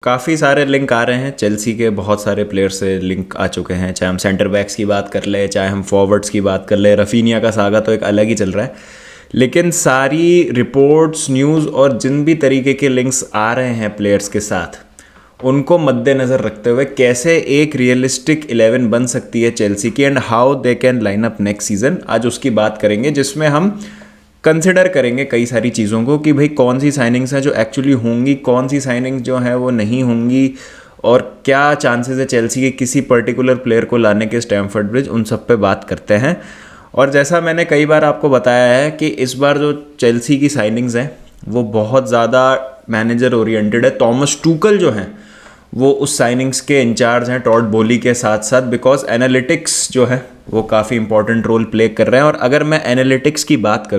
काफ़ी सारे लिंक आ रहे हैं चेल्सी के, बहुत सारे प्लेयर से लिंक आ चुके हैं। चाहे हम सेंटर बैक्स की बात कर ले, चाहे हम फॉरवर्ड्स की बात कर ले, रफीनिया का सागा तो एक अलग ही चल रहा है। लेकिन सारी रिपोर्ट्स, न्यूज़ और जिन भी तरीके के लिंक्स आ रहे हैं प्लेयर्स के साथ, उनको मद्देनज़र रखते हुए कैसे एक रियलिस्टिक 11 बन सकती है चेल्सी की and how they can line up next season, आज उसकी बात करेंगे, जिसमें हम कंसिडर करेंगे कई सारी चीज़ों को कि भाई कौन सी साइनिंग्स हैं जो एक्चुअली होंगी, कौन सी साइनिंग्स जो हैं वो नहीं होंगी, और क्या चांसेस है चेल्सी के किसी पर्टिकुलर प्लेयर को लाने के स्टैमफोर्ड ब्रिज, उन सब पे बात करते हैं। और जैसा मैंने कई बार आपको बताया है कि इस बार जो चेल्सी की साइनिंग्स हैं वो बहुत ज़्यादा मैनेजर ओरिएंटेड है। थॉमस टूकल जो हैं वो उस साइनिंग्स के इंचार्ज हैं टॉड बोली के साथ साथ, बिकॉज एनालिटिक्स जो है वो काफ़ी इंपॉर्टेंट रोल प्ले कर रहे हैं। और अगर मैं एनालिटिक्स की बात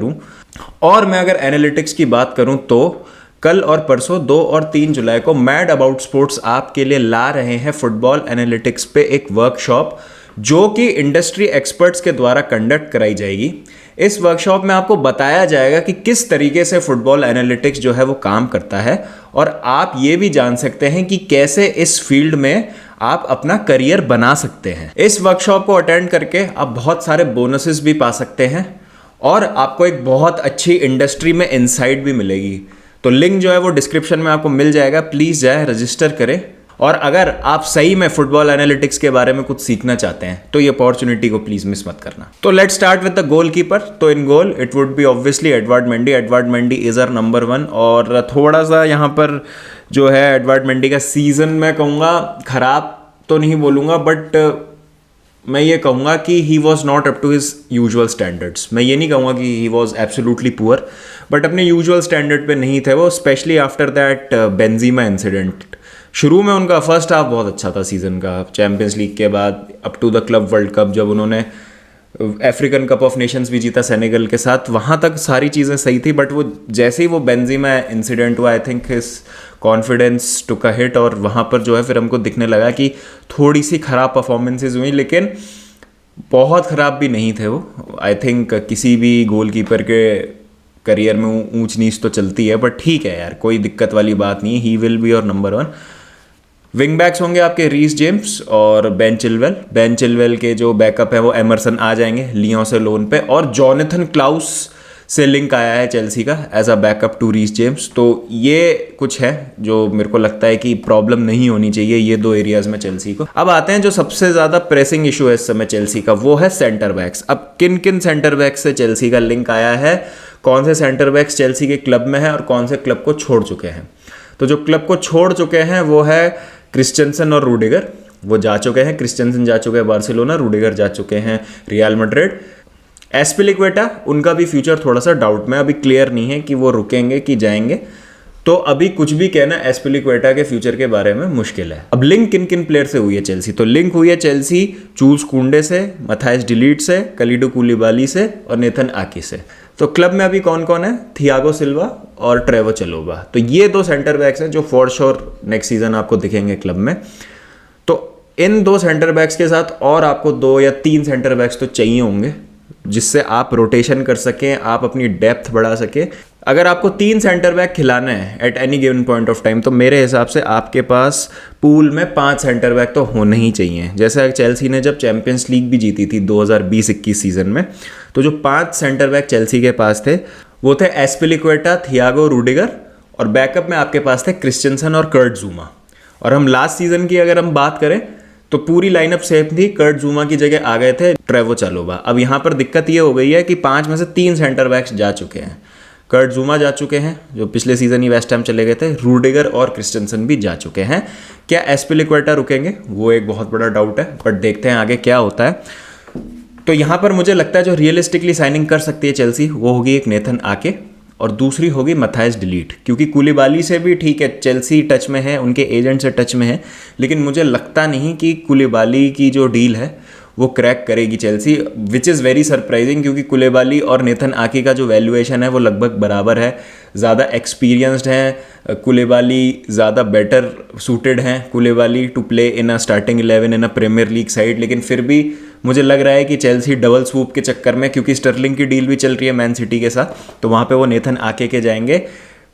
करूं तो कल और परसों 2 और 3 जुलाई को मैड अबाउट स्पोर्ट्स आपके लिए ला रहे हैं फुटबॉल एनालिटिक्स पे एक वर्कशॉप, जो कि इंडस्ट्री एक्सपर्ट्स के द्वारा कंडक्ट कराई जाएगी। इस वर्कशॉप में आपको बताया जाएगा कि किस तरीके से फुटबॉल एनालिटिक्स जो है वो काम करता है, और आप ये भी जान सकते हैं कि कैसे इस फील्ड में आप अपना करियर बना सकते हैं। इस वर्कशॉप को अटेंड करके आप बहुत सारे बोनसेस भी पा सकते हैं और आपको एक बहुत अच्छी इंडस्ट्री में इनसाइट भी मिलेगी। तो लिंक जो है वो डिस्क्रिप्शन में आपको मिल जाएगा, प्लीज़ जाए रजिस्टर करें। और अगर आप सही में फुटबॉल एनालिटिक्स के बारे में कुछ सीखना चाहते हैं तो ये अपॉर्चुनिटी को प्लीज मिस मत करना। तो let's start with the goalkeeper. तो in goal it would be obviously Edward Mendy. Edward Mendy is our number 1। और थोड़ा सा यहाँ पर जो है एडवर्ड मेंडी का सीजन मैं कहूँगा खराब तो नहीं बोलूँगा, बट मैं ये कहूँगा कि he was not up to his usual standards. मैं ये नहीं कहूँगा कि he was absolutely poor, but अपने यूजुअल स्टैंडर्ड पे नहीं थे वो, specially after that Benzema incident. शुरू में उनका फर्स्ट हाफ बहुत अच्छा था सीज़न का, चैंपियंस लीग के बाद up to the Club World Cup, जब उन्होंने अफ्रीकन कप ऑफ नेशंस भी जीता सेनेगल के साथ, वहाँ तक सारी चीज़ें सही थी। बट वो जैसे ही वो बेंजीमा इंसिडेंट हुआ, I think his confidence took a hit, और वहाँ पर जो है फिर हमको दिखने लगा कि थोड़ी सी ख़राब परफॉर्मेंसेज हुई, लेकिन बहुत ख़राब भी नहीं थे वो। आई थिंक किसी भी गोलकीपर के करियर में ऊंच नीच तो चलती है, बट ठीक है यार, कोई दिक्कत वाली बात नहीं है। He will be your number 1। Wing backs होंगे आपके रीस जेम्स और बेन चिलवेल। बेन चिलवेल के जो बैकअप है वो एमरसन आ जाएंगे लियों से लोन पे, और जॉनथन क्लाउस से लिंक आया है चेल्सी का as a backup to Reece James. तो ये कुछ है जो मेरे को लगता है कि प्रॉब्लम नहीं होनी चाहिए ये 2 एरियाज में चेल्सी को। अब आते हैं जो सबसे ज़्यादा प्रेसिंग इशू है इस समय चेल्सी का, वो है सेंटर बैक्स। अब किन किन सेंटर बैक्स से चेल्सी का लिंक आया है, कौन से सेंटर बैक्स चेल्सी के क्लब में है और कौन से क्लब को छोड़ चुके हैं। तो जो क्लब को छोड़ चुके हैं वो है क्रिस्टेंसन और रूडिगर। वो जा चुके हैं, क्रिस्टेंसन जा चुके हैं बार्सिलोना, रूडिगर जा चुके हैं रियल मैड्रिड। एस्पिलिक्वेटा, उनका भी फ्यूचर थोड़ा सा डाउट में, अभी क्लियर नहीं है कि वो रुकेंगे कि जाएंगे। तो अभी कुछ भी कहना एस्पिलिक्वेटा के फ्यूचर के बारे में मुश्किल है। अब लिंक किन किन प्लेयर से हुई है चेल्सी, तो लिंक हुई है चेल्सी चूल्स कुंडे से, मैथाइस डिलीट से, कलिडो कूलिबाली से और नेथन आकी से। तो क्लब में अभी कौन कौन है, थियागो सिल्वा और ट्रेवो चलोबा। तो ये 2 सेंटर बैक्स हैं जो फॉर श्योर नेक्स्ट सीजन आपको दिखेंगे क्लब में। तो इन 2 सेंटर बैक्स के साथ और आपको 2 या 3 सेंटर बैक्स तो चाहिए होंगे, जिससे आप रोटेशन कर सकें, आप अपनी डेप्थ बढ़ा सकें। अगर आपको 3 सेंटर बैक खिलाना है at any given point of time, तो मेरे हिसाब से आपके पास पूल में 5 सेंटर बैक तो होने ही चाहिए। जैसे चेल्सी ने जब चैंपियंस लीग भी जीती थी 2020-21 सीजन में, तो जो 5 सेंटर बैक चेल्सी के पास थे वो थे एस्पिलिक्वेटा, थियागो, रूडिगर, और बैकअप में आपके पास थे क्रिस्टेंसन और कर्ट ज़ूमा। और हम लास्ट सीजन की अगर हम बात करें तो पूरी लाइनअप सेम थी, कर्ट ज़ूमा की जगह आ गए थे ट्रेवो चलोबा। अब यहाँ पर दिक्कत ये हो गई है कि 5 में से 3 सेंटर बैक्स जा चुके हैं। कर्ट ज़ूमा जा चुके हैं जो पिछले सीजन ही वेस्ट हैम चले गए थे, रूडिगर और क्रिस्टेंसन भी जा चुके हैं। क्या एस्पिलिक्वेटा रुकेंगे, वो एक बहुत बड़ा डाउट है, बट देखते हैं आगे क्या होता है। तो यहाँ पर मुझे लगता है जो रियलिस्टिकली साइनिंग कर सकती है चेल्सी वो होगी एक नेथन आके, और दूसरी होगी मैथाइस डिलीट। क्योंकि कूलिबाली से भी ठीक है चेल्सी टच में है, उनके एजेंट से टच में है, लेकिन मुझे लगता नहीं कि कूलिबाली की जो डील है वो क्रैक करेगी Chelsea, which is very surprising, क्योंकि कूलिबाली और नेथन आकी का जो वैल्यूएशन है वो लगभग बराबर है। ज़्यादा एक्सपीरियंस्ड हैं कूलिबाली, ज़्यादा बेटर सूटेड हैं Koulibaly to play in a starting 11 in a Premier League side. लेकिन फिर भी मुझे लग रहा है कि चेल्सी डबल स्वूप के चक्कर में, क्योंकि स्टर्लिंग की डील भी चल रही है मैन सिटी के साथ, तो वहाँ पे वो नेथन आके के जाएंगे।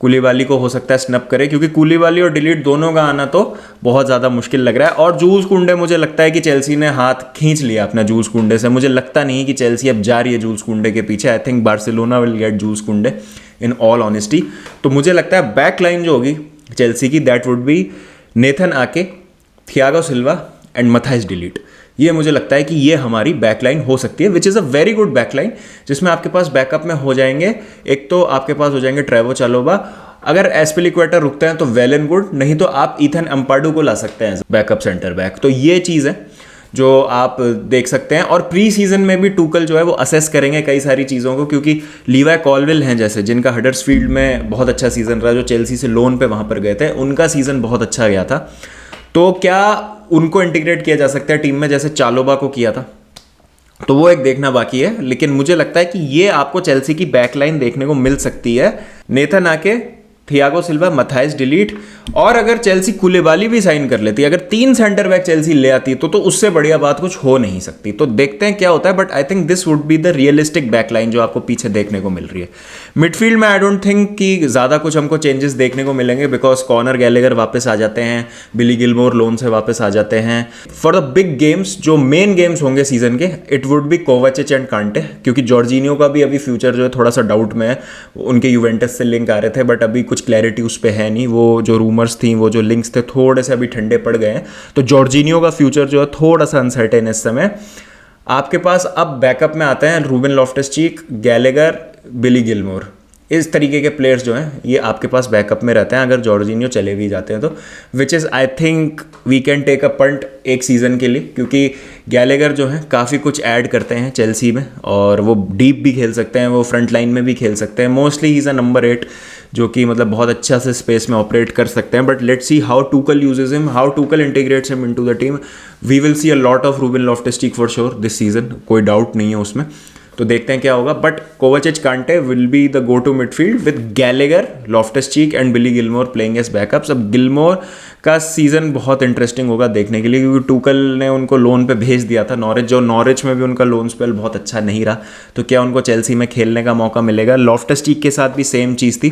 कूलीबाली को हो सकता है स्नप करे, क्योंकि कूलीबाली और डिलीट दोनों का आना तो बहुत ज़्यादा मुश्किल लग रहा है। और जूल्स कुंडे, मुझे लगता है कि चेल्सी ने हाथ खींच लिया अपना जूल्स कुंडे से। मुझे लगता नहीं कि चेल्सी अब जा रही है जूल्स कुंडे के पीछे। I think Barcelona will get Jules Kounde in all honesty. तो मुझे लगता है बैक लाइन जो होगी चेल्सी की, दैट वुड बी नेथन आके, Thiago Silva and Matthias delete. ये मुझे लगता है कि ये हमारी बैकलाइन हो सकती है, which is a very good backline, जिसमें आपके पास बैकअप में हो जाएंगे, एक तो आपके पास हो जाएंगे ट्रेवो चालोबा, अगर एस्पिलिक्वेटा रुकते हैं तो वेल एंड गुड, नहीं तो आप ईथन अम्पाडू को ला सकते हैं बैकअप सेंटर बैक। तो ये चीज़ है जो आप देख सकते हैं। और प्री सीजन में भी टूकल जो है वो असेस करेंगे कई सारी चीज़ों को, क्योंकि लीवाई कॉलविल हैं जैसे, जिनका हडर्सफील्ड में बहुत अच्छा सीजन रहा, जो चेल्सी से लोन पे वहाँ पर गए थे, उनका सीजन बहुत अच्छा गया था। तो क्या उनको इंटीग्रेट किया जा सकता है टीम में जैसे चालोबा को किया था? तो वो एक देखना बाकी है, लेकिन मुझे लगता है कि ये आपको चेल्सी की बैकलाइन देखने को मिल सकती है। नेथन आके, थियागो सिल्वा, मथाइस डिलीट, और अगर चेल्सी कुलेबाली भी साइन कर लेती, अगर 3 सेंटर बैक चेल्सी ले आती तो उससे बढ़िया बात कुछ हो नहीं सकती। तो देखते हैं क्या होता है, but I think this would be the realistic backline जो आपको पीछे देखने को मिल रही है। मिडफील्ड में आई डोंट थिंक कि ज़्यादा कुछ हमको चेंजेस देखने को मिलेंगे, बिकॉज कॉनर गैलेगर वापस आ जाते हैं, बिली गिलमोर लोन से वापस आ जाते हैं। फॉर द बिग गेम्स, जो मेन गेम्स होंगे सीजन के, इट वुड बी कोवाचिच एंड कांटे, क्योंकि जॉर्जिनियो का भी अभी फ्यूचर जो है थोड़ा सा डाउट में है। उनके यूवेंटस से लिंक आ रहे थे, बट अभी कुछ क्लैरिटी उस पर है नहीं। वो जो रूमर्स थी, वो जो लिंक्स थे, थोड़े से अभी ठंडे पड़ गए हैं। तो जॉर्जिनियो का फ्यूचर जो है थोड़ा सा अनसर्टेन इस समय। आपके पास अब बैकअप में आते हैं रूबेन लॉफ्टस-चीक, गैलेगर, बिली गिलमोर, इस तरीके के प्लेयर्स जो हैं ये आपके पास बैकअप में रहते हैं अगर जॉर्जिनियो चले भी जाते हैं तो, which is I think we can take a punt एक सीज़न के लिए, क्योंकि गैलेगर जो है काफ़ी कुछ ऐड करते हैं चेल्सी में, और वो डीप भी खेल सकते हैं, वो फ्रंट लाइन में भी खेल सकते हैं। Mostly he is a number 8 जो कि मतलब बहुत अच्छा से स्पेस में ऑपरेट कर सकते हैं। But let's see how Tuchel uses him, how Tuchel integrates him into the team. We will see a lot of Ruben Loftus-Cheek for sure this season, कोई डाउट नहीं है उसमें। तो देखते हैं क्या होगा। But Kovacic Kante will be the go to midfield with Gallagher, Loftus-Cheek and Billy Gilmour playing as backups. अब गिलमोर का सीजन बहुत इंटरेस्टिंग होगा देखने के लिए, क्योंकि टूकल ने उनको लोन पे भेज दिया था नॉरिच, जो नॉरिच में भी उनका लोन स्पेल बहुत अच्छा नहीं रहा। तो क्या उनको चेल्सी में खेलने का मौका मिलेगा? लॉफ्टस-चीक के साथ भी सेम चीज़ थी,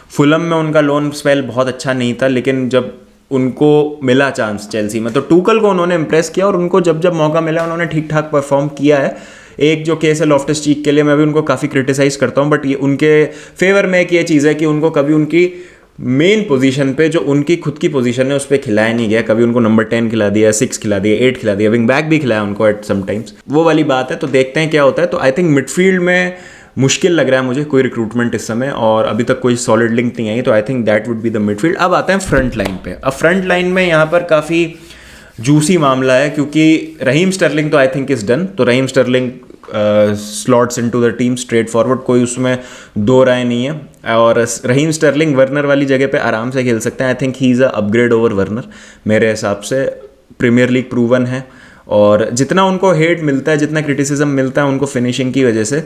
फुलम में उनका लोन स्पेल बहुत अच्छा नहीं था, लेकिन जब उनको मिला चांस चेल्सी में तो टूकल को उन्होंने इंप्रेस किया, और उनको जब जब मौका मिला उन्होंने ठीक ठाक परफॉर्म किया है। एक जो केस है लॉफ्टस-चीक के लिए, मैं भी उनको काफ़ी क्रिटिसाइज़ करता हूँ, बट ये उनके फेवर में एक ये चीज़ है कि उनको कभी उनकी मेन पोजीशन पे, जो उनकी खुद की पोजीशन है, उस पर खिलाया नहीं गया। कभी उनको नंबर 10 खिला दिया, 6 खिला दिया, 8 खिला दिया, विंग बैक भी खिलाया उनको एट सम टाइम्स, वो वाली बात है। तो देखते हैं क्या होता है। तो आई थिंक मिडफील्ड में मुश्किल लग रहा है मुझे कोई रिक्रूटमेंट इस समय, और अभी तक कोई सॉलिड लिंक नहीं आई। तो I think that would be the midfield. अब आते हैं फ्रंट लाइन पे। अब फ्रंट लाइन में यहाँ पर काफ़ी जूसी मामला है, क्योंकि रहीम स्टर्लिंग तो आई थिंक इज डन। तो Raheem Sterling slots into the team straightforward, कोई उसमें दो राय नहीं है। और रहीम स्टर्लिंग वर्नर वाली जगह पे आराम से खेल सकते हैं। I think he is a upgrade over Werner मेरे हिसाब से। प्रीमियर लीग प्रूवन है, और जितना उनको हेट मिलता है, जितना क्रिटिसिज्म मिलता है उनको फिनिशिंग की वजह से,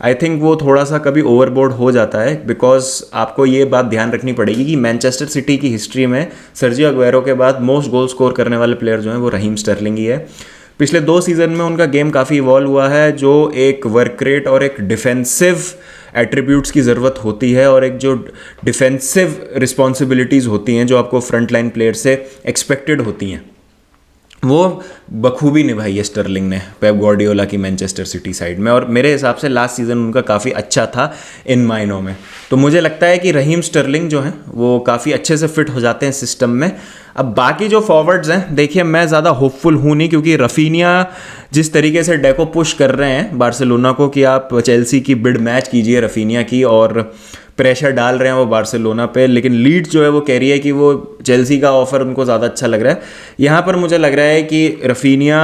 आई थिंक वो थोड़ा सा कभी ओवरबोर्ड हो जाता है। बिकॉज आपको ये बात ध्यान रखनी पड़ेगी कि मैनचेस्टर सिटी की हिस्ट्री में सर्जियो अग्वेरो के बाद मोस्ट गोल स्कोर करने वाले प्लेयर जो हैं वो रहीम स्टर्लिंग ही है। पिछले 2 सीज़न में उनका गेम काफ़ी इवॉल्व हुआ है, जो एक वर्क रेट और एक डिफेंसिव एट्रीब्यूट्स की ज़रूरत होती है, और एक जो डिफेंसिव रिस्पॉन्सिबिलिटीज़ होती हैं जो आपको फ्रंट लाइन प्लेयर से एक्सपेक्टेड होती हैं, वो बखूबी निभाई है स्टर्लिंग ने पेप गार्डियोला की मैनचेस्टर सिटी साइड में। और मेरे हिसाब से लास्ट सीज़न उनका काफ़ी अच्छा था इन मायनों में। तो मुझे लगता है कि रहीम स्टर्लिंग जो हैं वो काफ़ी अच्छे से फिट हो जाते हैं सिस्टम में। अब बाकी जो फॉरवर्ड्स हैं, देखिए मैं ज़्यादा होपफुल हूँ नहीं, क्योंकि रफीनिया जिस तरीके से डेको पुश कर रहे हैं बार्सिलोना को कि आप चेल्सी की बिड मैच कीजिए रफीनिया की, और प्रेशर डाल रहे हैं वो बार्सिलोना पे, लेकिन लीड्स जो है वो कह रही है कि वो चेल्सी का ऑफर उनको ज़्यादा अच्छा लग रहा है। यहाँ पर मुझे लग रहा है कि रफीनिया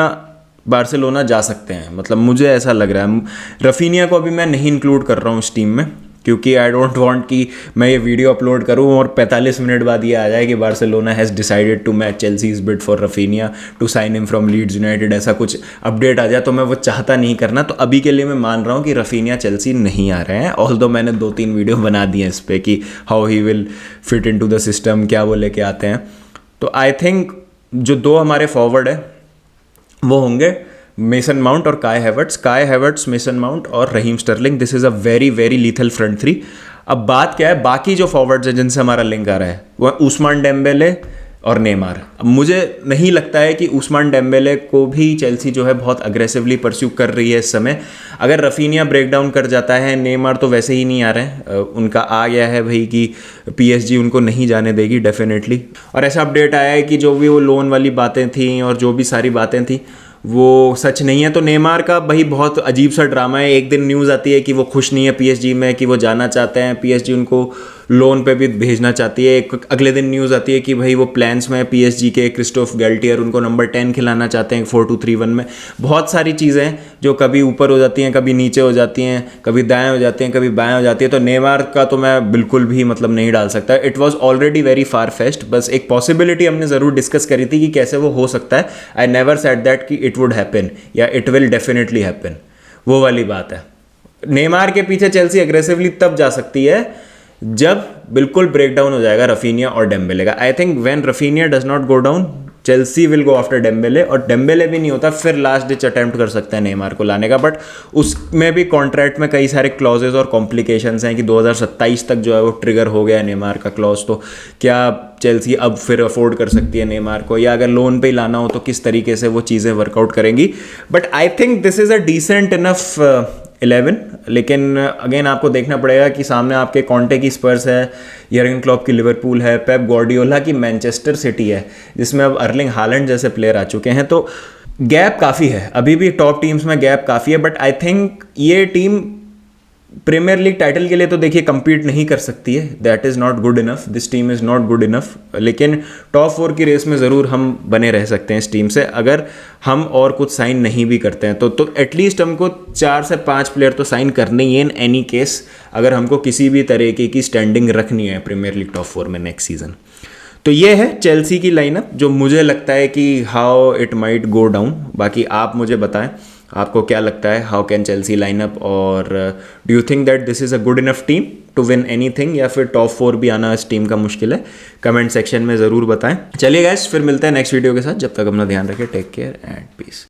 बार्सिलोना जा सकते हैं, मतलब मुझे ऐसा लग रहा है। रफीनिया को अभी मैं नहीं इंक्लूड कर रहा हूँ इस टीम में, क्योंकि आई डोंट वांट कि मैं ये वीडियो अपलोड करूं और 45 मिनट बाद ये आ जाए कि Barcelona has decided to match Chelsea's bid for Raphinha to sign him from Leeds United, ऐसा कुछ अपडेट आ जाए, तो मैं वो चाहता नहीं करना। तो अभी के लिए मैं मान रहा हूँ कि रफीनिया चेल्सी नहीं आ रहे हैं, ऑल्दो मैंने 2-3 वीडियो बना दिए इस पर कि how he will fit into the system, क्या वो लेके आते हैं। तो आई थिंक जो 2 हमारे फॉरवर्ड है वो होंगे मेसन माउंट और काय हैवर्ट्स, मेसन माउंट और Raheem Sterling. This is a very very lethal front 3। अब बात क्या है, बाकी जो फॉरवर्ड्स है जिनसे हमारा लिंक आ रहा है वो उस्मान डेम्बेले और नेमार। अब मुझे नहीं लगता है कि उस्मान डेम्बेले को भी चेल्सी जो है बहुत अग्रेसिवली परस्यू कर रही है इस समय। अगर रफीनिया ब्रेक डाउन कर जाता है, नेमार तो वैसे ही नहीं आ रहे हैं, उनका आ गया है भाई कि पीएसजी उनको नहीं जाने देगी डेफिनेटली। और ऐसा अपडेट आया है कि जो भी वो लोन वाली बातें थी और जो भी सारी बातें थी वो सच नहीं है। तो नेमार का भाई बहुत अजीब सा ड्रामा है। एक दिन न्यूज़ आती है कि वो खुश नहीं है पीएसजी में, कि वो जाना चाहते हैं, पीएसजी उनको लोन पे भी भेजना चाहती है। एक अगले दिन न्यूज़ आती है कि भाई वो प्लान्स में पीएसजी के क्रिस्टोफ गैल्टियर उनको नंबर 10 खिलाना चाहते हैं 4-2-3-1 में। बहुत सारी चीज़ें हैं जो कभी ऊपर हो जाती हैं, कभी नीचे हो जाती हैं, कभी दाएँ हो जाती हैं, कभी बाएँ हो जाती है। तो नेमार का तो मैं बिल्कुल भी मतलब नहीं डाल सकता। It was already very far fest. बस एक पॉसिबिलिटी हमने ज़रूर डिस्कस करी थी कि कैसे वो हो सकता है। आई नेवर सेड दैट कि इट वुड हैपन या इट विल डेफिनेटली हैपन, वो वाली बात है। नेमार के पीछे चेल्सी अग्रेसिवली तब जा सकती है जब बिल्कुल ब्रेक डाउन हो जाएगा रफीनिया और डेम्बेले का। I think when Raphinha does not go down, Chelsea will go after Dembélé, और डेम्बेले भी नहीं होता फिर लास्ट डिच अटेम्प्ट कर सकते हैं नेमार को लाने का। बट उसमें भी कॉन्ट्रैक्ट में कई सारे क्लॉजेज और कॉम्प्लिकेशंस हैं कि 2027 तक जो है वो ट्रिगर हो गया है नेमार का क्लॉज। तो क्या चेल्सी अब फिर अफोर्ड कर सकती है नेमार को, या अगर लोन पे ही लाना हो तो किस तरीके से वो चीज़ें वर्कआउट करेंगी। But I think this is a decent enough 11। लेकिन अगेन आपको देखना पड़ेगा कि सामने आपके कॉन्टे की स्पर्स है, यर्गन क्लॉप की लिवरपूल है, पेप गार्डियोला की मैनचेस्टर सिटी है, जिसमें अब अर्लिंग हालैंड जैसे प्लेयर आ चुके हैं। तो गैप काफ़ी है, अभी भी टॉप टीम्स में गैप काफ़ी है। बट आई थिंक ये टीम प्रीमियर लीग टाइटल के लिए तो देखिए compete नहीं कर सकती है, that is not good enough, this team is not good enough. लेकिन टॉप 4 की रेस में ज़रूर हम बने रह सकते हैं इस टीम से, अगर हम और कुछ साइन नहीं भी करते हैं तो एटलीस्ट हमको 4 से 5 प्लेयर तो साइन करने ही है इन एनी केस, अगर हमको किसी भी तरीके की स्टैंडिंग रखनी है प्रीमियर लीग टॉप 4 में नेक्स्ट सीजन। तो ये है चेल्सी की लाइनअप जो मुझे लगता है कि how it might go down. बाकी आप मुझे बताएं आपको क्या लगता है, हाउ कैन चेल्सी लाइनअप, और do you think that this is a good enough team to win anything, या फिर टॉप 4 भी आना इस टीम का मुश्किल है? कमेंट सेक्शन में ज़रूर बताएं। चलिए गाइस, फिर मिलते हैं नेक्स्ट वीडियो के साथ। जब तक अपना ध्यान रखें, टेक केयर एंड पीस।